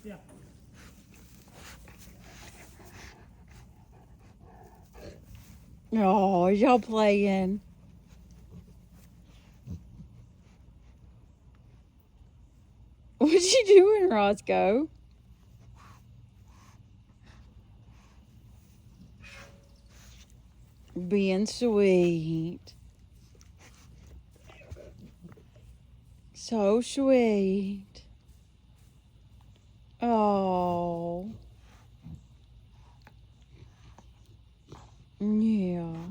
Yeah. Oh, y'all playing. What you doing, Roscoe? Being sweet. So sweet. Oh. Yeah.